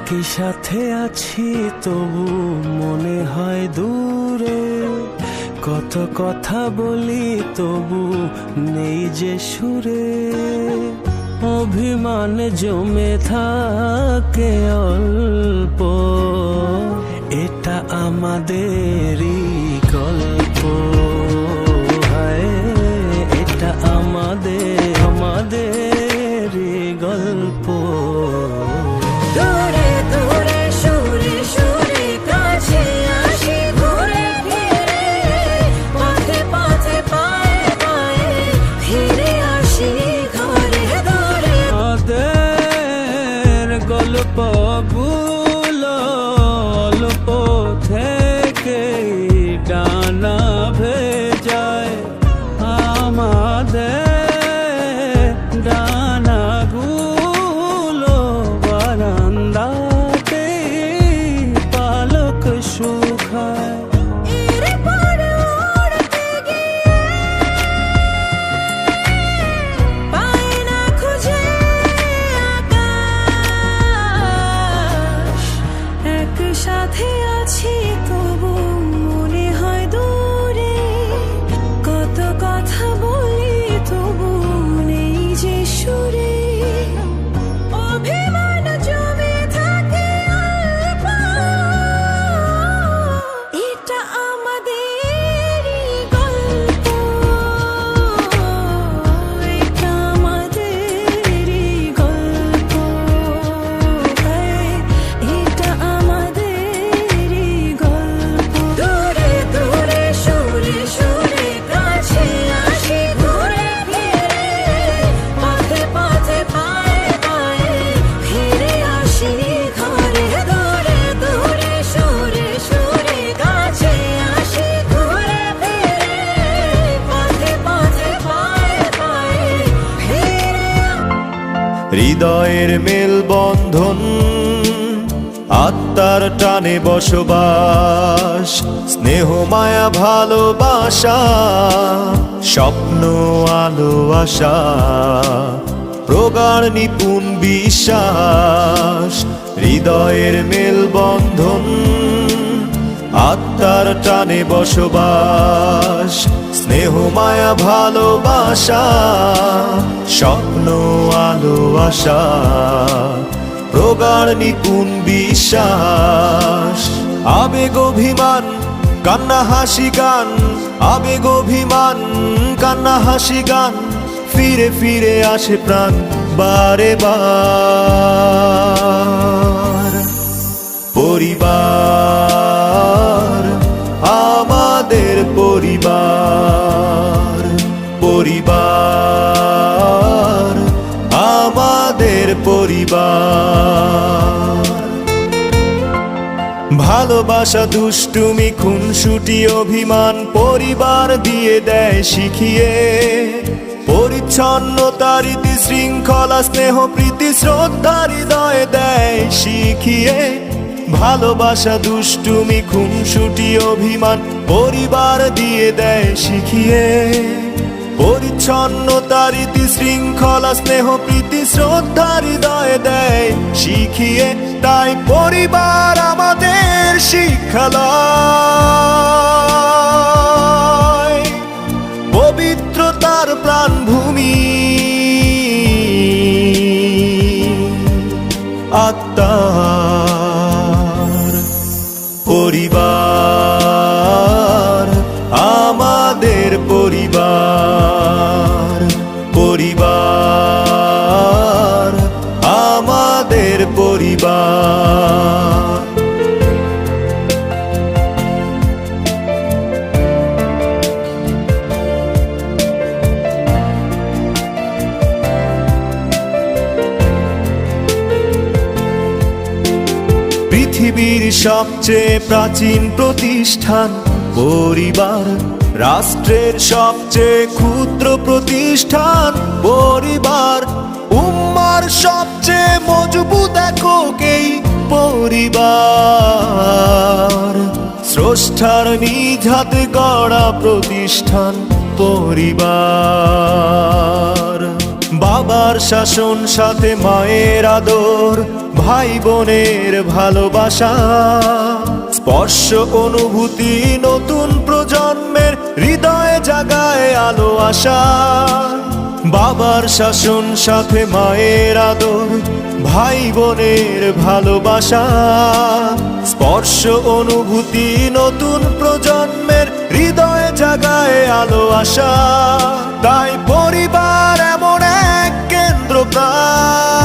একই সাথে আছি তবু মনে হয় দূরে, কত কথা বলি তবু নেই যে সুরে। অভিমান জমে থাকে অল্প, এটা আমাদেরই গল্প। হায়, এটা আমাদেরই গল্প। দূরে দূরে সুরে সুরে কাছে আসি ঘুরে ফিরে, পথে পথে পায়ে পায়ে ফিরে আসি ঘরে ঘরে। আমাদের গল্পগুলো অল্প থেকে ডানা ভেজায়, আমাদের ডানাগুলো বারান্দাতে পালক শুকায়। এরপরে উড়তে গিয়ে পাই না খুঁজে আকাশ, একসাথে আছি তবু মনে হয় দূরে, কত কথা বলি তবু নেই যে সুরে। অভিমান জমে থাকে অল্প, এটা আমাদেরই গল্প। এটা আমাদেরই গল্প। এটা আমাদেরই গল্প। দূরে দূরে সুরে সুরে কাছে আসি ঘুরে ফিরে, পথে পথে পায়ে পায়ে ফিরে আসি ঘরে ঘরে। দূরে সুরে সুরে কাছে আসি ঘুরে ফিরে, পথে পথে পায়ে পায়ে ফিরে। হৃদয়ের মেলবন্ধন, আত্মার টানে বসবাস, স্নেহ মায়া ভালোবাসা, স্বপ্ন আলো আশা, প্রগাঢ় নিপুণ বিশ্বাস। হৃদয়ের মেলবন্ধন, আত্মার টানে বসবাস, স্নেহ মায়া ভালোবাসা, স্বপ্ন আলো আশা, প্রগাঢ় নিপুণ বিশ্বাস। আবেগ অভিমান কান্না হাসি গান, আবেগ অভিমান কান্না হাসি গান, ফিরে ফিরে আসে প্রাণ বারে বার। পরিবার, আমাদের পরিবার, পরিবার, আমাদের পরিবার। ভালোবাসা দুষ্টুমি খুনসুটি অভিমান পরিবার দিয়ে দেয় শিখিয়ে, পরিচ্ছন্নতা রীতি শৃঙ্খলা স্নেহ প্রীতি শ্রদ্ধা হৃদয়ে দেয় শিখিয়ে। ভালোবাসা দুষ্টুমি খুনসুটি অভিমান পরিবার দিয়ে দেয় শিখিয়ে, পরিচ্ছন্নতা রীতি শৃঙ্খলা স্নেহ প্রীতি শ্রদ্ধা হৃদয়ে দেয় শিখিয়ে। তাই পরিবার আমাদের শিক্ষালয়, পবিত্রতার প্রাণভূমি, আত্মার পরিবার, আমাদের পরিবার, পরিবার, আমাদের পরিবার। পৃথিবীর সবচেয়ে প্রাচীন প্রতিষ্ঠান পরিবার, রাষ্ট্রের সবচেয়ে ক্ষুদ্র প্রতিষ্ঠান পরিবার, উম্মার সবচেয়ে মজবুত এককেই পরিবার, স্রষ্টার নিজ হাতে গড়া প্রতিষ্ঠান পরিবার। বাবার শাসন সাথে মায়ের আদর, ভাই বোনের ভালোবাসা, স্পর্শ অনুভূতি নতুন প্রজন্মের হৃদয়ে জাগায় আলো আশা। বাবার শাসন সাথে মায়ের আদর, ভাই বোনের ভালোবাসা, স্পর্শ অনুভূতি নতুন প্রজন্মের হৃদয়ে জাগায় আলো আশা। তাই পরিবার এমন এক কেন্দ্র প্রাণ,